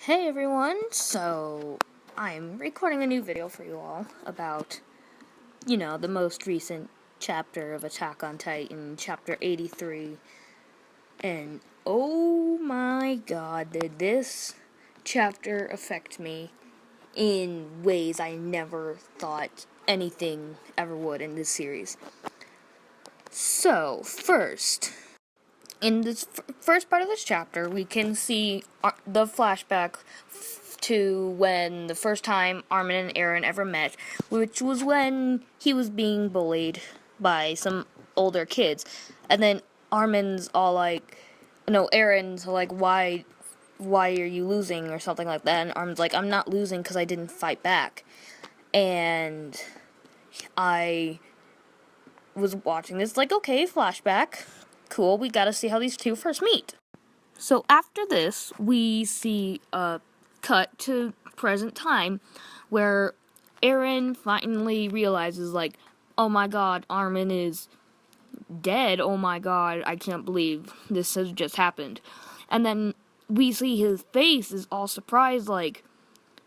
Hey everyone, so I'm recording a new video for you all about, the most recent chapter of Attack on Titan, chapter 83. And oh my god, did this chapter affect me in ways I never thought anything ever would in this series. So, first, in this first part of this chapter, we can see the flashback to when the first time Armin and Eren ever met, which was when he was being bullied by some older kids. And then Armin's all like, no, Eren's like, why are you losing, or something like that. And Armin's like, I'm not losing because I didn't fight back. And I was watching this like, okay, flashback. Cool, we gotta see how these two first meet. So after this, we see a cut to present time where Eren finally realizes, like, oh my god, Armin is dead. Oh my god, I can't believe this has just happened. And then we see his face is all surprised, like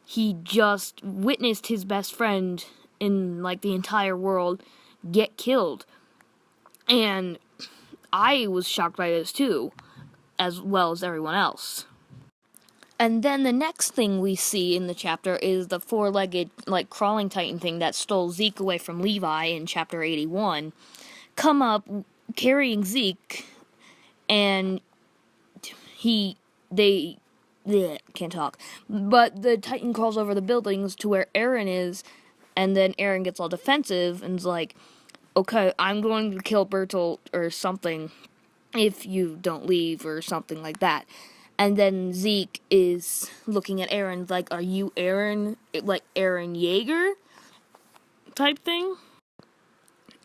he just witnessed his best friend in, like, the entire world get killed. And I was shocked by this too, as well as everyone else. And then the next thing we see in the chapter is the four-legged, like, crawling titan thing that stole Zeke away from Levi in chapter 81 come up carrying Zeke, and can't talk. But the titan crawls over the buildings to where Eren is, and then Eren gets all defensive and's like, okay, I'm going to kill Bertolt or something if you don't leave, or something like that. And then Zeke is looking at Eren like, are you Eren? Like Eren Yeager? Type thing.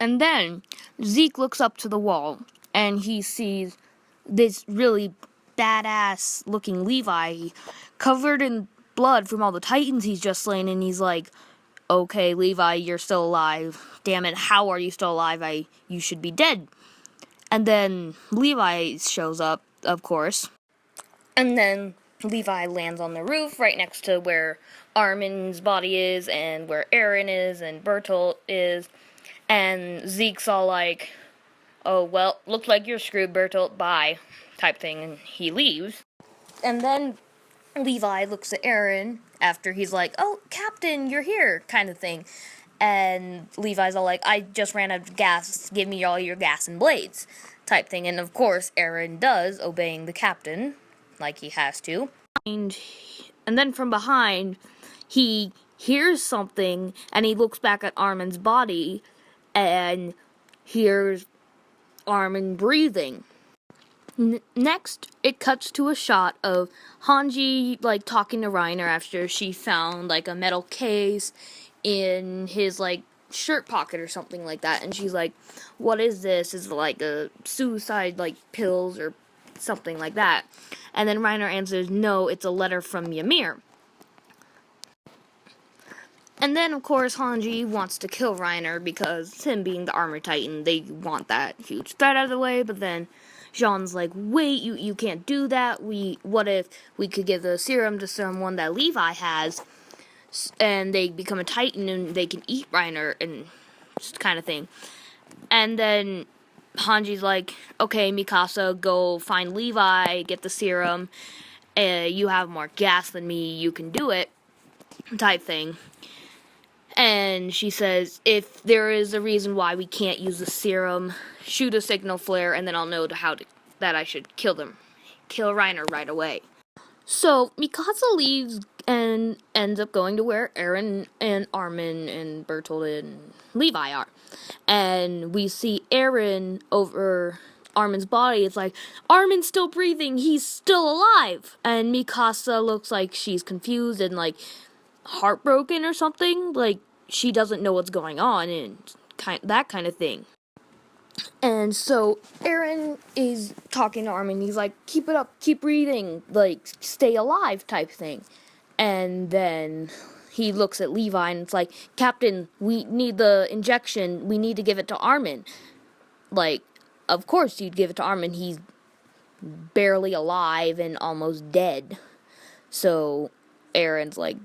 And then Zeke looks up to the wall and he sees this really badass looking Levi covered in blood from all the Titans he's just slain, and he's like, okay, Levi, you're still alive. Damn it, how are you still alive? You should be dead. And then Levi shows up, of course. And then Levi lands on the roof right next to where Armin's body is and where Eren is and Bertolt is. And Zeke's all like, oh, well, looks like you're screwed, Bertolt, bye, type thing. And he leaves. And then Levi looks at Eren after he's like, oh, Captain, you're here, kind of thing. And Levi's all like, I just ran out of gas, give me all your gas and blades, type thing. And of course, Eren does, obeying the captain, like he has to. And then from behind, he hears something, and he looks back at Armin's body, and hears Armin breathing. Next, it cuts to a shot of Hanji, like, talking to Reiner after she found, like, a metal case in his, like, shirt pocket or something like that. And she's like, what is this? Is it, like, a suicide, like, pills or something like that? And then Reiner answers, no, it's a letter from Ymir. And then, of course, Hanji wants to kill Reiner because him being the armor titan, they want that huge threat out of the way. But then Jean's like, wait, you can't do that. What if we could give the serum to someone that Levi has, and they become a titan and they can eat Reiner and kind of thing. And then Hanji's like, okay, Mikasa, go find Levi, get the serum. You have more gas than me, you can do it, type thing. And she says, if there is a reason why we can't use the serum, shoot a signal flare, and then I'll know that I should kill Reiner right away. So Mikasa leaves and ends up going to where Eren and Armin and Bertolt and Levi are. And we see Eren over Armin's body. It's like, Armin's still breathing, he's still alive. And Mikasa looks like she's confused and, like, heartbroken or something. Like, she doesn't know what's going on and that kind of thing. And so Eren is talking to Armin. He's like, keep it up, keep breathing, like, stay alive type thing. And then he looks at Levi and it's like, Captain, we need the injection. We need to give it to Armin. Like, of course you'd give it to Armin. He's barely alive and almost dead. So Aaron's like,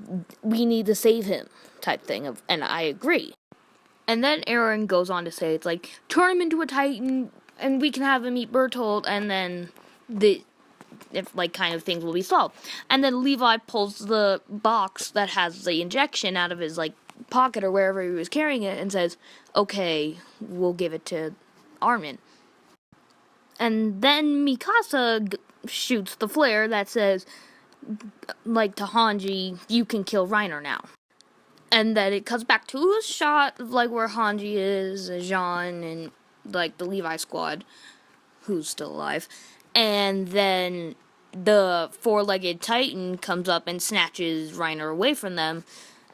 we need to save him, type thing. And I agree. And then Aaron goes on to say, it's like, turn him into a Titan, and we can have him eat Bertolt, and then kind of things will be solved. And then Levi pulls the box that has the injection out of his, pocket or wherever he was carrying it, and says, okay, we'll give it to Armin. And then Mikasa shoots the flare that says, to Hanji, you can kill Reiner now. And then it cuts back to a shot of, where Hanji is, Jean, and, the Levi squad, who's still alive. And then the four-legged Titan comes up and snatches Reiner away from them.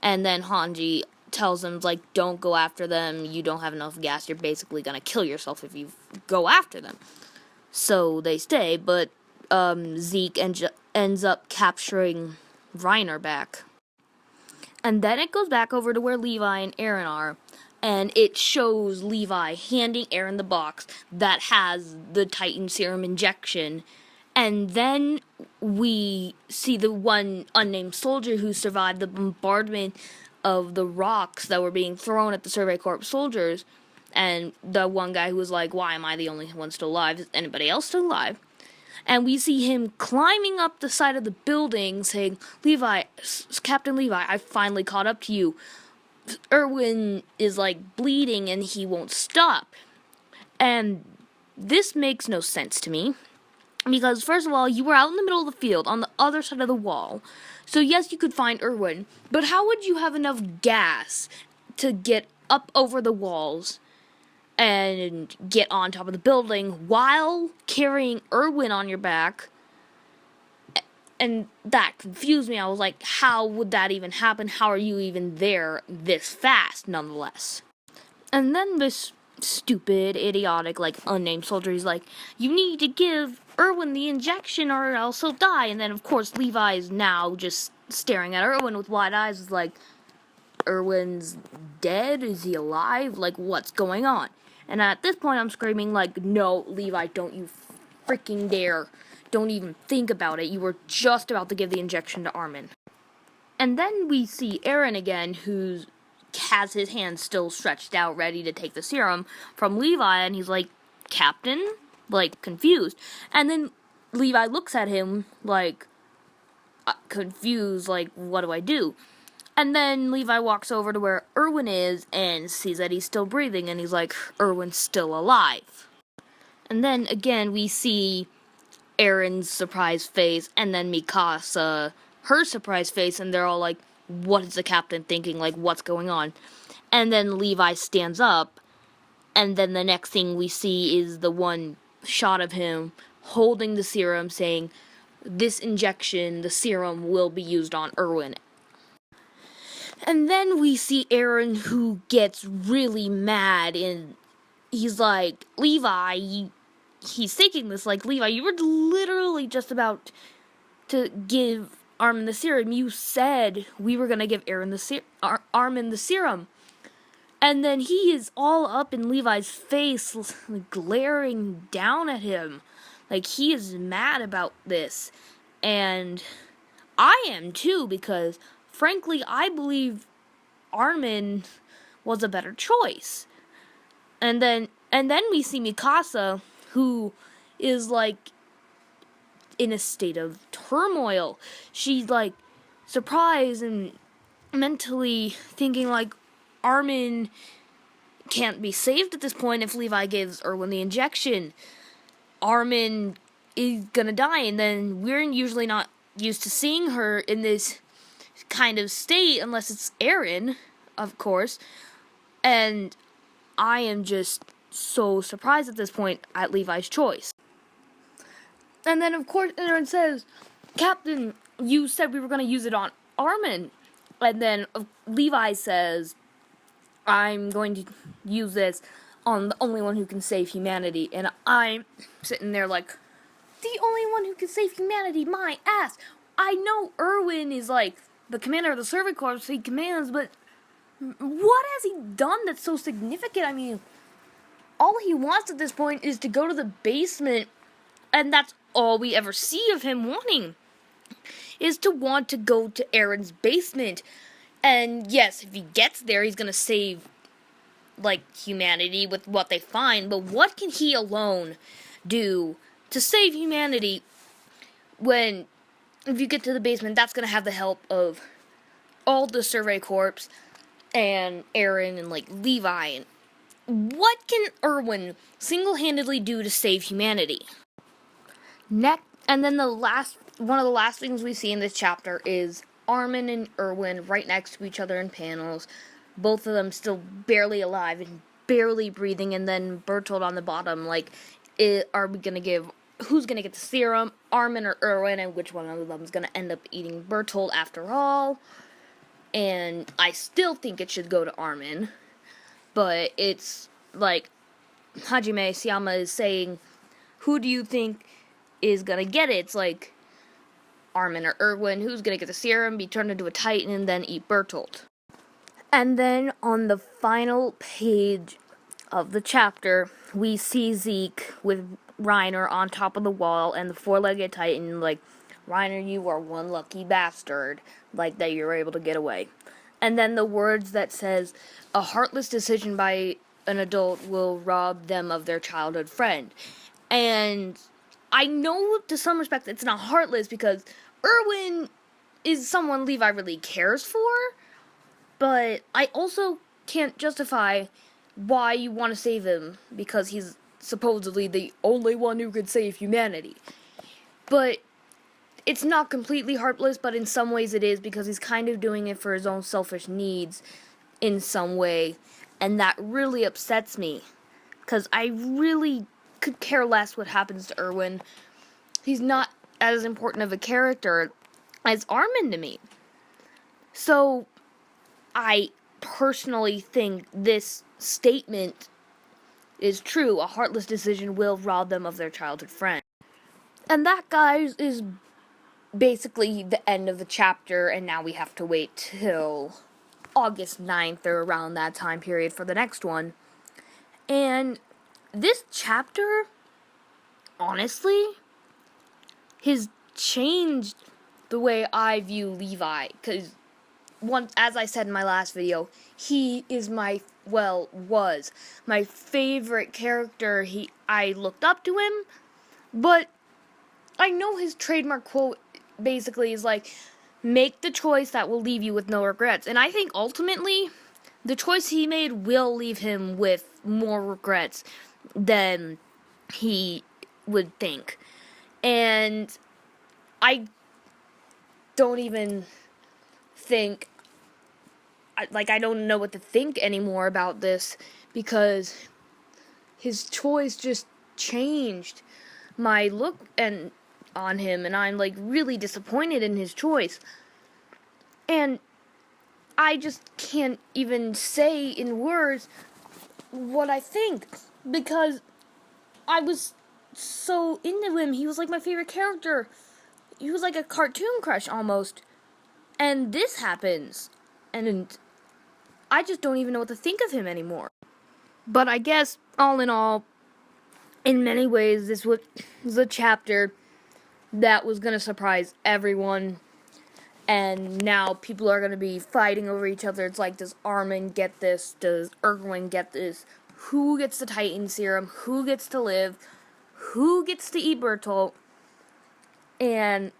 And then Hanji tells him, don't go after them. You don't have enough gas. You're basically going to kill yourself if you go after them. So they stay, but Zeke ends up capturing Reiner back. And then it goes back over to where Levi and Aaron are, and it shows Levi handing Aaron the box that has the Titan Serum injection. And then we see the one unnamed soldier who survived the bombardment of the rocks that were being thrown at the Survey Corps soldiers. And the one guy who was like, why am I the only one still alive? Is anybody else still alive? And we see him climbing up the side of the building saying, Levi, Captain Levi, I finally caught up to you. Erwin is bleeding and he won't stop. And this makes no sense to me. Because first of all, you were out in the middle of the field on the other side of the wall. So yes, you could find Erwin. But how would you have enough gas to get up over the walls and get on top of the building while carrying Erwin on your back? And that confused me. I was like, how would that even happen? How are you even there this fast, nonetheless? And then this stupid, idiotic, unnamed soldier, he's like, you need to give Erwin the injection or else he'll die. And then, of course, Levi is now just staring at Erwin with wide eyes. Is like, Erwin's dead? Is he alive? What's going on? And at this point, I'm screaming, no, Levi, don't you freaking dare. Don't even think about it. You were just about to give the injection to Armin. And then we see Aaron again, who has his hand still stretched out, ready to take the serum from Levi, and he's like, Captain? Confused. And then Levi looks at him, confused, what do I do? And then Levi walks over to where Erwin is and sees that he's still breathing, and he's like, Erwin's still alive. And then, again, we see Aaron's surprised face, and then Mikasa, her surprised face, and they're all like, what is the captain thinking? What's going on? And then Levi stands up, and then the next thing we see is the one shot of him holding the serum, saying, this injection, the serum, will be used on Erwin. And then we see Aaron, who gets really mad, and he's like, Levi, he's thinking this, Levi, you were literally just about to give Armin the serum. You said we were going to give Armin the serum. And then he is all up in Levi's face, glaring down at him. He is mad about this. And I am too, because frankly, I believe Armin was a better choice. And then we see Mikasa, who is in a state of turmoil. She's surprised and mentally thinking Armin can't be saved at this point if Levi gives Erwin the injection. Armin is gonna die, and then we're usually not used to seeing her in this kind of state unless it's Aaron, of course. And I am just so surprised at this point at Levi's choice. And then, of course, Aaron says, Captain, you said we were going to use it on Armin. And then Levi says, I'm going to use this on the only one who can save humanity. And I'm sitting there the only one who can save humanity, my ass. I know Erwin is the commander of the Survey Corps he commands, but what has he done that's so significant? I mean, all he wants at this point is to go to the basement, and that's all we ever see of him wanting. is to want to go to Erin's basement. And yes, if he gets there, he's gonna save, like, humanity with what they find. But what can he alone do to save humanity when, if you get to the basement, that's gonna have the help of all the Survey Corps and Erwin and, like, Levi. And what can Erwin single-handedly do to save humanity? Next, and then one of the last things we see in this chapter is Armin and Erwin right next to each other in panels, both of them still barely alive and barely breathing, and then Bertolt on the bottom, like, who's gonna get the serum, Armin or Erwin, and which one of them is gonna end up eating Bertolt after all? And I still think it should go to Armin, but it's like Hajime Isayama is saying, who do you think is gonna get it? It's like Armin or Erwin, who's gonna get the serum, be turned into a Titan, and then eat Bertolt. And then on the final page of the chapter, we see Zeke with Reiner on top of the wall and the four-legged Titan, like, Reiner, you are one lucky bastard, like, that you were able to get away. And then the words that says, a heartless decision by an adult will rob them of their childhood friend. And I know to some respect it's not heartless because Erwin is someone Levi really cares for, but I also can't justify why you want to save him because he's supposedly the only one who could save humanity. But it's not completely heartless, but in some ways it is, because he's kind of doing it for his own selfish needs in some way, and that really upsets me, because I really could care less what happens to Erwin. He's not as important of a character as Armin to me. So, I personally think this statement is true. A heartless decision will rob them of their childhood friend. And that, guys, is basically the end of the chapter, and now we have to wait till August 9th or around that time period for the next one. And this chapter, honestly, has changed the way I view Levi, because as I said in my last video, he is was my favorite character. I looked up to him, but I know his trademark quote basically is like, make the choice that will leave you with no regrets. And I think ultimately, the choice he made will leave him with more regrets than he would think. And I don't even think, I don't know what to think anymore about this, because his choice just changed my look on him, and I'm, like, really disappointed in his choice. And I just can't even say in words what I think, because I was so into him. He was, like, my favorite character. He was like a cartoon crush, almost. And this happens, and I just don't even know what to think of him anymore. But I guess, all in all, in many ways, this was a chapter that was going to surprise everyone, and now people are going to be fighting over each other. It's like, does Armin get this? Does Erwin get this? Who gets the Titan serum? Who gets to live? Who gets to eat Bertolt? And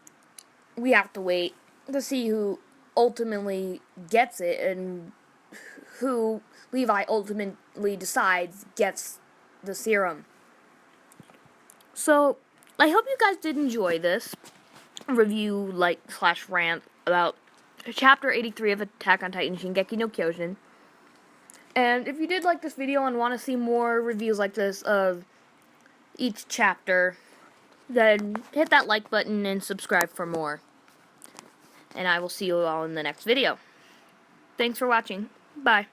we have to wait to see who ultimately gets it, and who Levi ultimately decides gets the serum. So, I hope you guys did enjoy this review, / rant about Chapter 83 of Attack on Titan, Shingeki no Kyojin. And if you did like this video and want to see more reviews like this of each chapter, then hit that like button and subscribe for more. And I will see you all in the next video. Thanks for watching. Bye.